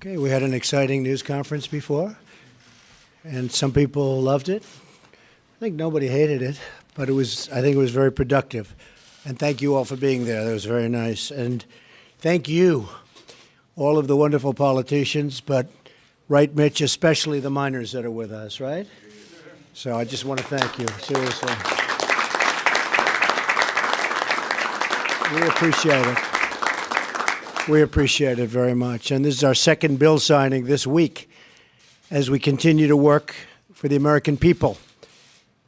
Okay, we had an exciting news conference before, and some people loved it. I think nobody hated it, but I think it was very productive. And thank you all for being there. That was very nice. And thank you, all of the wonderful politicians, but right, Mitch, especially the miners that are with us, right? So I just want to thank you, seriously. We appreciate it. We appreciate it very much. And this is our second bill signing this week as we continue to work for the American people.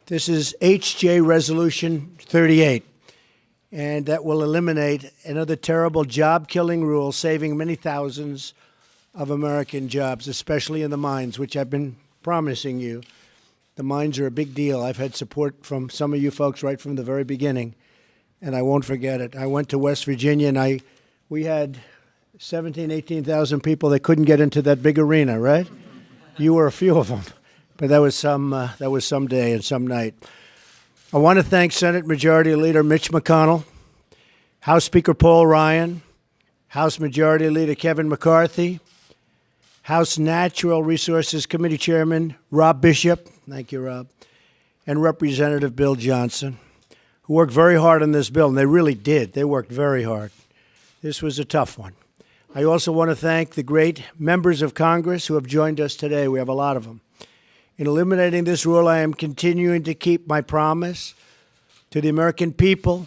This is HJ Resolution 38, and that will eliminate another terrible job-killing rule, saving many thousands of American jobs, especially in the mines, which I've been promising you. The mines are a big deal. I've had support from some of you folks right from the very beginning, and I won't forget it. I went to West Virginia, and we had 17,000, 18,000 people that couldn't get into that big arena, right? You were a few of them, but that was some day and some night. I want to thank Senate Majority Leader Mitch McConnell, House Speaker Paul Ryan, House Majority Leader Kevin McCarthy, House Natural Resources Committee Chairman Rob Bishop, thank you, Rob, and Representative Bill Johnson, who worked very hard on this bill, and they really did. They worked very hard. This was a tough one. I also want to thank the great members of Congress who have joined us today. We have a lot of them. In eliminating this rule, I am continuing to keep my promise to the American people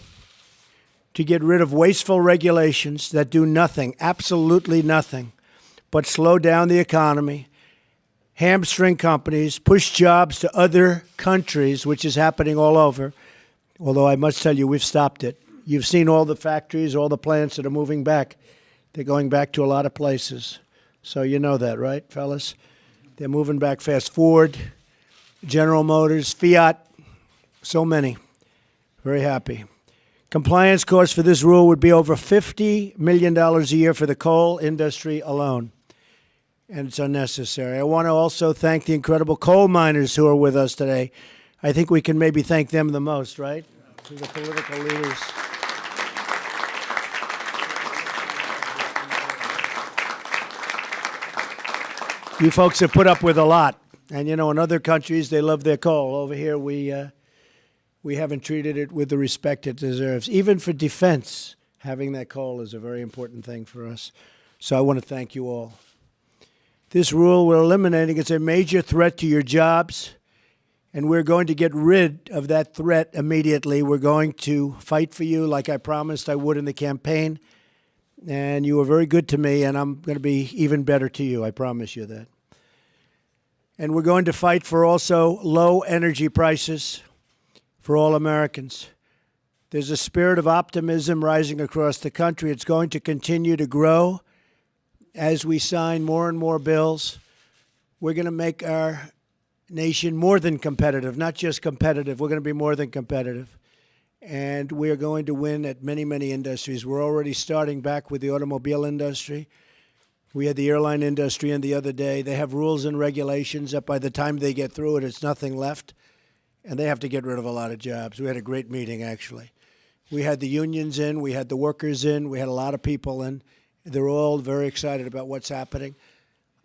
to get rid of wasteful regulations that do nothing, absolutely nothing, but slow down the economy, hamstring companies, push jobs to other countries, which is happening all over, although I must tell you, we've stopped it. You've seen all the factories, all the plants that are moving back. They're going back to a lot of places. So you know that, right, fellas? They're moving back fast. Ford, General Motors, Fiat, so many. Very happy. Compliance costs for this rule would be over $50 million a year for the coal industry alone. And it's unnecessary. I want to also thank the incredible coal miners who are with us today. I think we can maybe thank them the most, right? To the political leaders. You folks have put up with a lot. And, you know, in other countries, they love their coal. Over here, we haven't treated it with the respect it deserves. Even for defense, having that coal is a very important thing for us. So I want to thank you all. This rule we're eliminating is a major threat to your jobs, and we're going to get rid of that threat immediately. We're going to fight for you like I promised I would in the campaign. And you were very good to me, and I'm going to be even better to you. I promise you that. And we're going to fight for also low energy prices for all Americans. There's a spirit of optimism rising across the country. It's going to continue to grow as we sign more and more bills. We're going to make our nation more than competitive, not just competitive. We're going to be more than competitive. And we are going to win at many, many industries. We're already starting back with the automobile industry. We had the airline industry in the other day. They have rules and regulations that by the time they get through it, it's nothing left. And they have to get rid of a lot of jobs. We had a great meeting, actually. We had the unions in. We had the workers in. We had a lot of people in. They're all very excited about what's happening.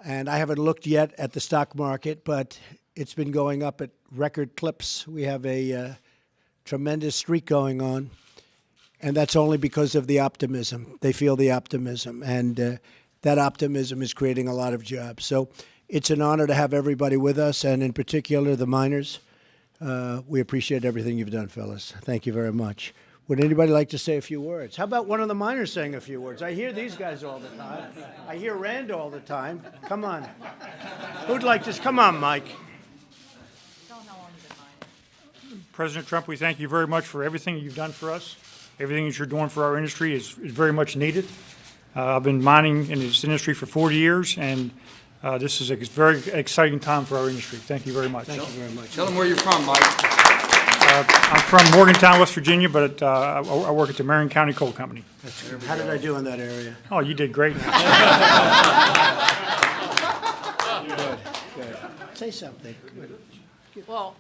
And I haven't looked yet at the stock market, but it's been going up at record clips. We have a tremendous streak going on, and that's only because of the optimism. They feel the optimism, and that optimism is creating a lot of jobs. So it's an honor to have everybody with us, and in particular the miners. We appreciate everything you've done, fellas. Thank you very much. Would anybody like to say a few words? How about one of the miners saying a few words? I hear these guys all the time. I hear Rand all the time. Come on. Who'd like to? Come on, Mike. President Trump, we thank you very much for everything you've done for us. Everything that you're doing for our industry is very much needed. I've been mining in this industry for 40 years, and this is a very exciting time for our industry. Thank you very much. Thank you very much. Tell them where you're from, Mike. I'm from Morgantown, West Virginia, but I work at the Marion County Coal Company. How did I do in that area? Oh, you did great. Good. Say something. Well,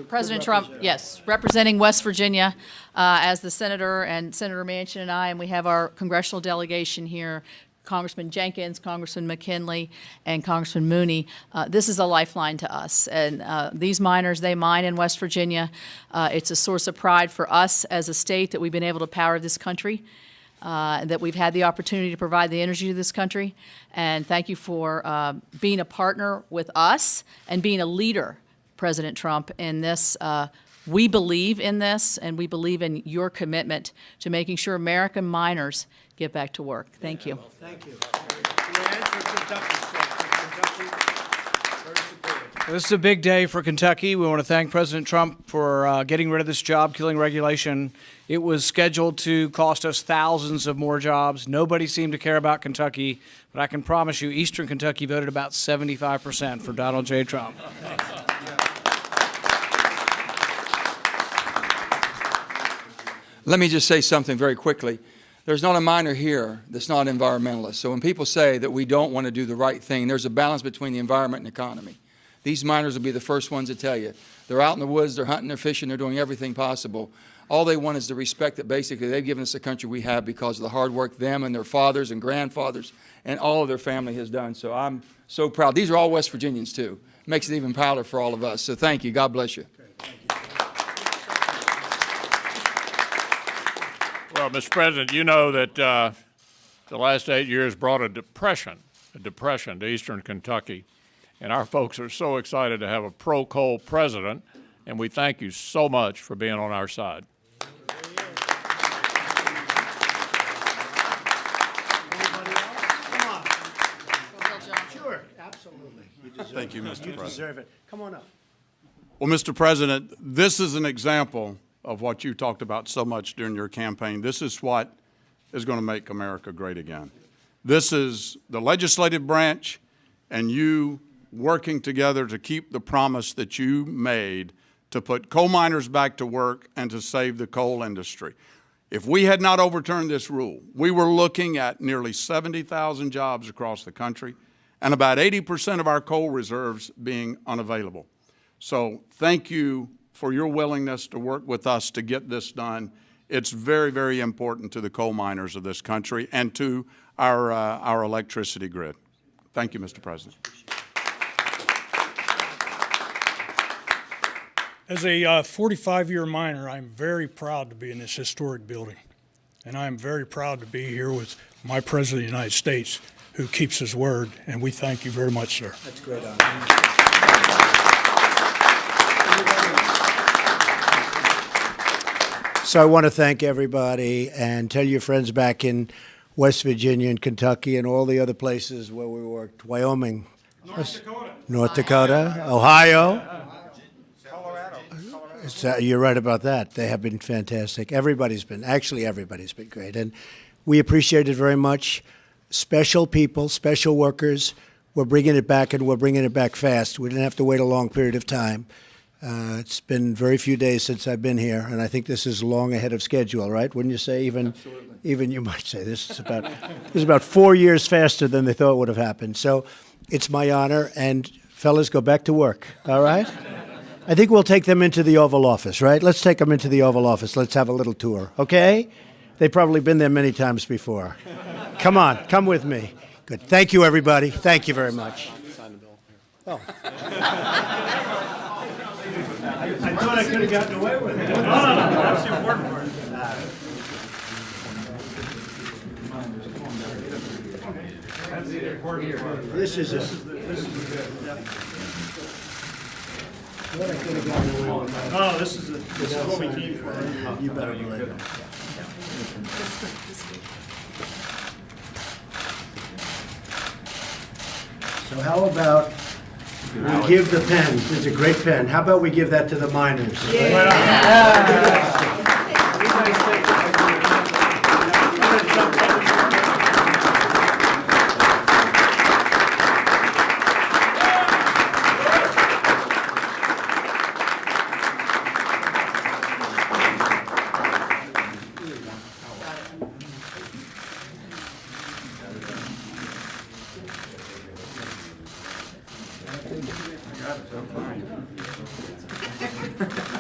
President Trump, yes, representing West Virginia as the senator and Senator Manchin and I, and we have our congressional delegation here. Congressman Jenkins, Congressman McKinley, and Congressman Mooney. This is a lifeline to us. And these miners, they mine in West Virginia. It's a source of pride for us as a state that we've been able to power this country, that we've had the opportunity to provide the energy to this country. And thank you for being a partner with us and being a leader, President Trump, in this. We believe in this, and we believe in your commitment to making sure American miners get back to work. Thank you. Thank you. This is a big day for Kentucky. We want to thank President Trump for getting rid of this job-killing regulation. It was scheduled to cost us thousands of more jobs. Nobody seemed to care about Kentucky, but I can promise you Eastern Kentucky voted about 75% for Donald J. Trump. Let me just say something very quickly. There's not a miner here that's not an environmentalist. So when people say that we don't want to do the right thing, there's a balance between the environment and economy. These miners will be the first ones to tell you. They're out in the woods, they're hunting, they're fishing, they're doing everything possible. All they want is the respect that basically they've given us the country we have because of the hard work them and their fathers and grandfathers and all of their family has done. So I'm so proud. These are all West Virginians too. Makes it even prouder for all of us. So thank you. God bless you. Well, Mr. President, you know that the last 8 years brought a depression to Eastern Kentucky, and our folks are so excited to have a pro-coal president, and we thank you so much for being on our side. Sure, absolutely. Thank you, Mr. You President. deserve it. Come on up. Well, Mr. President, this is an example of what you talked about so much during your campaign. This is what is going to make America great again. This is the legislative branch and you working together to keep the promise that you made to put coal miners back to work and to save the coal industry. If we had not overturned this rule, we were looking at nearly 70,000 jobs across the country and about 80% of our coal reserves being unavailable. So thank you for your willingness to work with us to get this done. It's very, very important to the coal miners of this country and to our electricity grid. Thank you, Mr. President. As a 45-year miner, I'm very proud to be in this historic building. And I'm very proud to be here with my President of the United States, who keeps his word. And we thank you very much, sir. That's great honor. So I want to thank everybody and tell your friends back in West Virginia and Kentucky and all the other places where we worked, Wyoming, North Dakota, Ohio. You're right about that. They have been fantastic. Everybody's been great. And we appreciate it very much. Special people, special workers, we're bringing it back, and we're bringing it back fast. We didn't have to wait a long period of time. It's been very few days since I've been here, and I think this is long ahead of schedule, right? Wouldn't you say? Even you might say this is about 4 years faster than they thought would have happened. So it's my honor, and fellas, go back to work, all right? I think we'll take them into the Oval Office, right? Let's take them into the Oval Office. Let's have a little tour, okay? They've probably been there many times before. Come on, come with me. Good. Thank you, everybody. Thank you very much. Oh. I thought I could have gotten away with it. No, that's the important part. This is what I could have gotten away with. No, this is what we came for. You better believe it. So how about we give the pen? It's a great pen. How about we give that to the miners?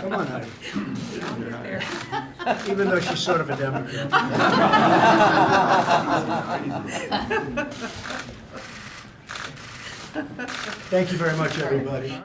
Come on, honey. Even though she's sort of a Democrat. Thank you very much, everybody.